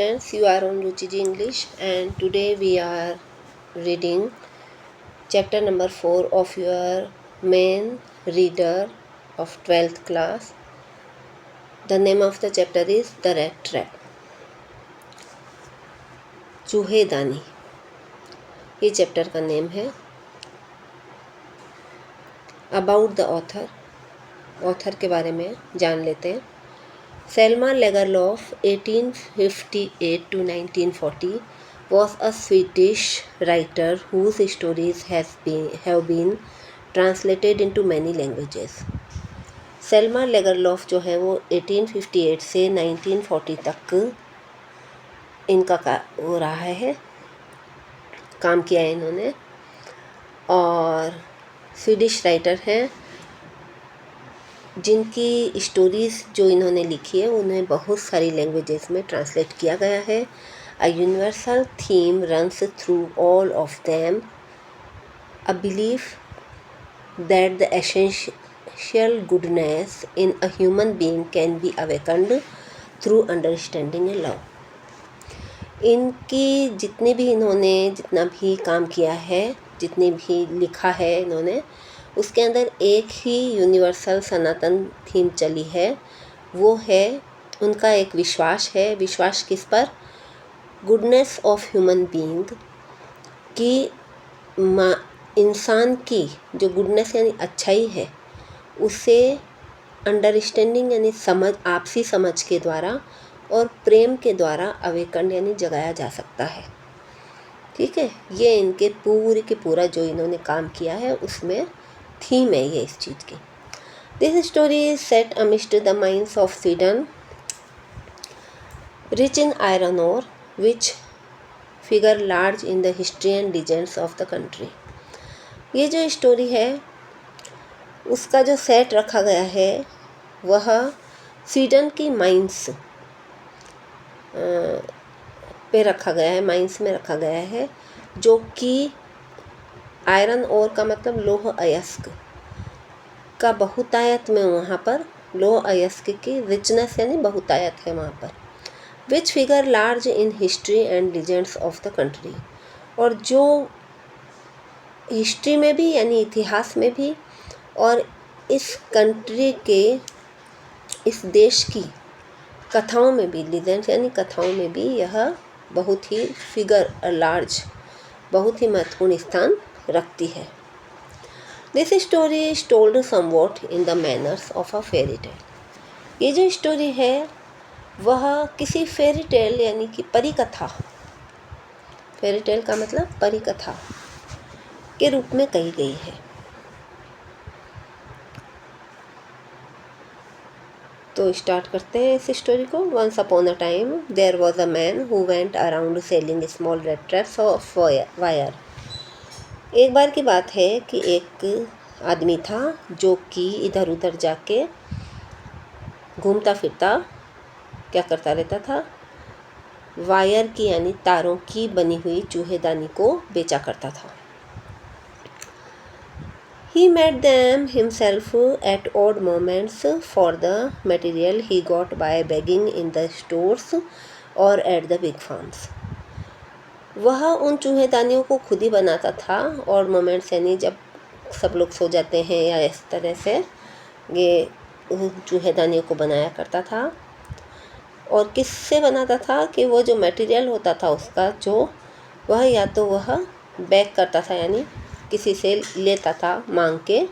Friends, you are on Ruchiji English, and today we are reading chapter number 4 of your main reader of 12th class. The name of the chapter is The Rat Trap. चूहेदानी ये chapter का name है. About the author के बारे में जान लेते हैं. Selma Lagerlof 1858 to 1940 was a Swedish writer whose stories have been translated into many languages. Selma Lagerlof जो है वो 1858 से 1940 तक इनका हो रहा है, काम किया है इन्होंने, और स्वीडिश राइटर हैं जिनकी स्टोरीज़ जो इन्होंने लिखी है उन्हें बहुत सारी लैंग्वेजेस में ट्रांसलेट किया गया है. A universal theme runs through all of them, a belief that the essential goodness in a human being can be awakened through understanding and love. इनकी जितना भी काम किया है, जितनी भी लिखा है इन्होंने, उसके अंदर एक ही यूनिवर्सल सनातन थीम चली है. वो है उनका एक विश्वास है. विश्वास किस पर? गुडनेस ऑफ ह्यूमन बीइंग की, इंसान की जो गुडनेस यानी अच्छाई है उसे अंडरस्टैंडिंग यानी समझ, आपसी समझ के द्वारा और प्रेम के द्वारा अवेकन यानी जगाया जा सकता है. ठीक है, ये इनके पूरे के पूरा जो इन्होंने काम किया है उसमें थीम है ये इस चीज़ की. This story is set amidst the mines of Sweden rich in iron ore which figure large in the history and legends of the country. ये जो स्टोरी है उसका जो सेट रखा गया है वह स्वीडन की माइंस पे रखा गया है, माइंस में रखा गया है, जो कि आयरन ओर का मतलब लोह अयस्क का बहुतायत में, वहाँ पर लोह अयस्क की रिचनेस यानी बहुतायत है वहाँ पर. विच figure large in history and legends of the country, और जो हिस्ट्री में भी यानी इतिहास में भी और इस कंट्री के, इस देश की कथाओं में भी, लीजेंड्स यानी कथाओं में भी यह बहुत ही फिगर लार्ज, बहुत ही महत्वपूर्ण स्थान रखती है. This story is told somewhat in the manners of a fairy tale. ये जो स्टोरी है वह किसी फेरी टेल यानी कि परिकथा, फेरी टेल का मतलब परिकथा के रूप में कही गई है. तो स्टार्ट करते हैं इस स्टोरी को. Once upon a time there was a man who went around selling small rat traps of wire. एक बार की बात है कि एक आदमी था जो कि इधर उधर जाके घूमता फिरता क्या करता रहता था, वायर की यानी तारों की बनी हुई चूहेदानी को बेचा करता था. He made them himself at odd moments for the material he got by begging in the stores or at the big farms. वह उन चूहेदानियों को खुद ही बनाता था और मोमेंट्स यानी जब सब लोग सो जाते हैं या इस तरह से ये चूहेदानियों को बनाया करता था. और किससे बनाता था कि वो जो मटेरियल होता था उसका, जो वह या तो वह बैग करता था यानी किसी से लेता था मांग के,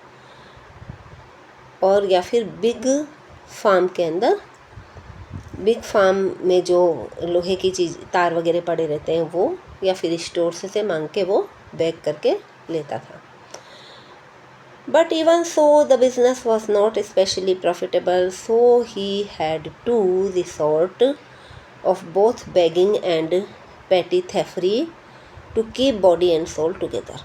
और या फिर बिग फार्म के अंदर, बिग फार्म में जो लोहे की चीज़ तार वगैरह पड़े रहते हैं वो, या फिर स्टोर से मांग के वो बैग करके लेता था. But even so the business was not specially profitable, so he had to resort of both begging and petty thievery to keep body and soul together.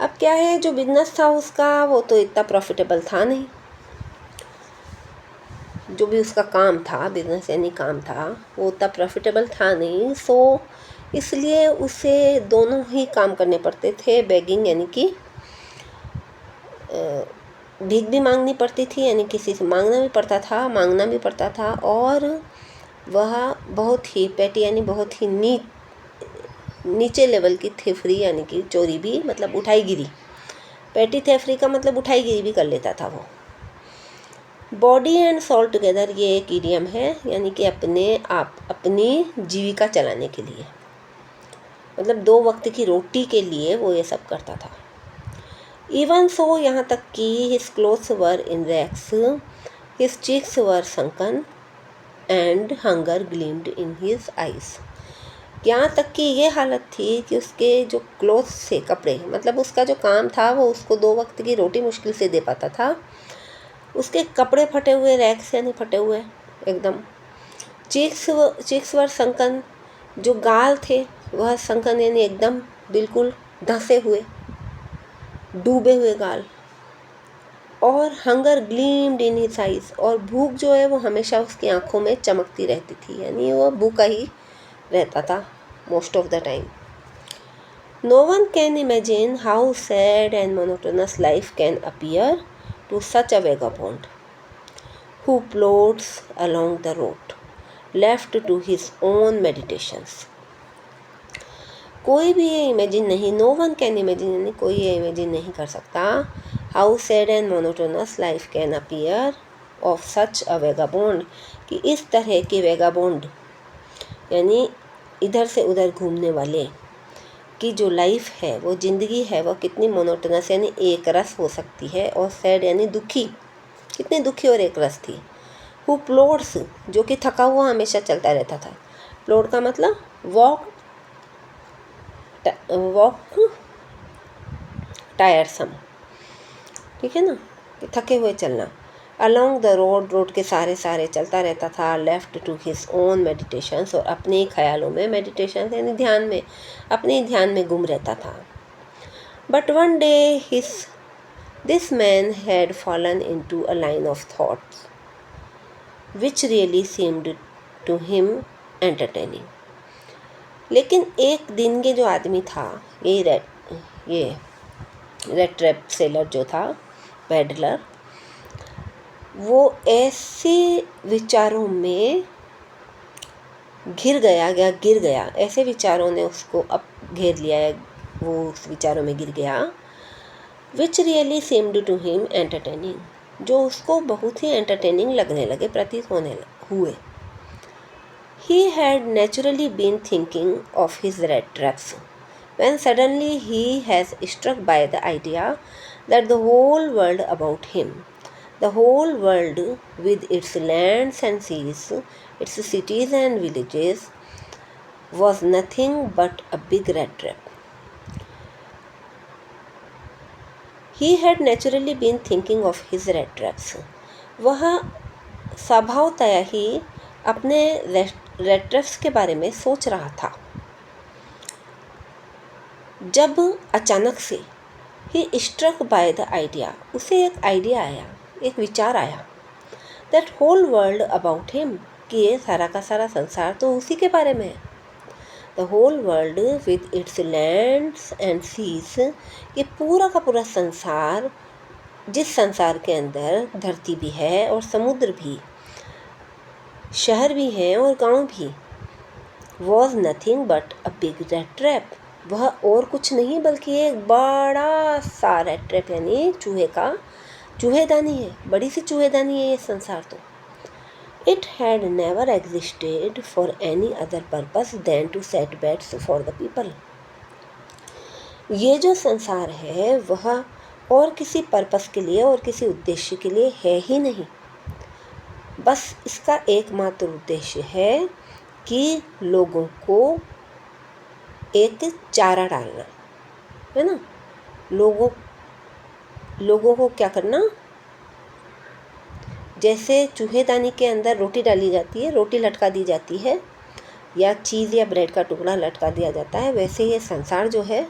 अब क्या है, जो बिजनेस था उसका वो तो इतना प्रॉफिटेबल था नहीं. जो भी उसका काम था, बिजनेस यानी काम था, वो उतना प्रॉफिटेबल था नहीं. सो इसलिए उसे दोनों ही काम करने पड़ते थे. बेगिंग यानी कि भीख भी मांगनी पड़ती थी, यानी किसी से मांगना भी पड़ता था, मांगना भी पड़ता था, और वह बहुत ही पेटी यानी बहुत ही नीचे लेवल की थेफरी यानी कि चोरी भी, मतलब उठाई गिरी। पेटी थेफरी का मतलब उठाई गिरी भी कर लेता था वो। बॉडी एंड सोल टुगेदर ये एक इडियम है, यानी कि अपनी जीविका चलाने के लिए, मतलब 2 वक्त की रोटी के लिए वो ये सब करता था। इवन सो, यहाँ तक कि his clothes were in rags, his cheeks were sunken and hunger gleamed in his eyes. यहाँ तक कि ये हालत थी कि उसके जो क्लोथ्स थे, कपड़े, मतलब उसका जो काम था वो उसको 2 वक्त की रोटी मुश्किल से दे पाता था। उसके कपड़े फटे हुए, रैक्स यानी फटे हुए एकदम। चीक्स वर संकन, जो गाल थे वह संकन यानी एकदम बिल्कुल धंसे हुए, डूबे हुए गाल। और hunger gleamed in his eyes, और भूख जो है वो हमेशा उसकी आंखों में चमकती रहती थी, यानी वो भूखा ही रहता था most of the time. No one can imagine how sad and monotonous life can appear to such a vagabond who plods along the road, left to his own meditations. कोई भी ये इमेजिन नहीं, नो वन कैन इमेजिन यानी कोई ये imagine नहीं कर सकता, how sad and monotonous life can appear of such a vagabond, कि इस तरह के वेगाबॉन्ड यानी इधर से उधर घूमने वाले की जो लाइफ है, वो ज़िंदगी है, वो कितनी मोनोटोनस यानी एक रस हो सकती है, और सैड यानी दुखी, कितनी दुखी और एक रस थी। हु प्लोड्स, जो कि थका हुआ हमेशा चलता रहता था। प्लोड का मतलब वॉक टायरसम, ठीक है ना, कि थके हुए चलना। अलोंग द रोड, रोड के सारे चलता रहता था। Left to his own meditations, और अपने ही ख्यालों में, मेडिटेशन यानी ध्यान में, अपने ही ध्यान में गुम रहता था। But one day this man had fallen into a line of thoughts which really seemed to him entertaining. लेकिन एक दिन के जो आदमी था, ये रेड ट्रैप सेलर जो था, पैडलर, वो ऐसे विचारों में गिर गया, ऐसे विचारों ने उसको अब घेर लिया है, वो उस विचारों में गिर गया। Which really seemed to him entertaining, जो उसको बहुत ही एंटरटेनिंग लगने लगे, प्रतीत होने हुए। He had naturally been thinking of his rat traps, when suddenly he has struck by the idea that the whole world about him, the whole world with its lands and seas, its cities and villages, was nothing but a big rat trap. He had naturally been thinking of his rat traps. वह स्वभावतया ही अपने red traps के बारे में सोच रहा था, जब अचानक से ही स्ट्रक बाय द आइडिया, उसे एक आइडिया आया, एक विचार आया, that whole world about him, कि ये सारा का सारा संसार तो उसी के बारे में है। The whole world with its lands and seas, ये पूरा का पूरा संसार, जिस संसार के अंदर धरती भी है और समुद्र भी, शहर भी हैं और गांव भी, was nothing but a big red trap, वह और कुछ नहीं बल्कि एक बड़ा सा रेड ट्रैप यानी चूहेदानी है, बड़ी सी चूहेदानी है ये संसार तो। It had never existed for any other purpose than to set baits for the people, ये जो संसार है वह और किसी पर्पस के लिए और किसी उद्देश्य के लिए है ही नहीं, बस इसका एकमात्र उद्देश्य है कि लोगों को एक चारा डालना, है ना। लोगों को क्या करना, जैसे चूहेदानी के अंदर रोटी डाली जाती है, रोटी लटका दी जाती है, या चीज़ या ब्रेड का टुकड़ा लटका दिया जाता है, वैसे ये संसार जो है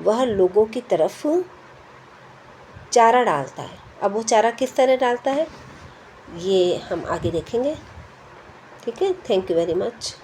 वह लोगों की तरफ चारा डालता है। अब वो चारा किस तरह डालता है ये हम आगे देखेंगे, ठीक है। Thank you very much.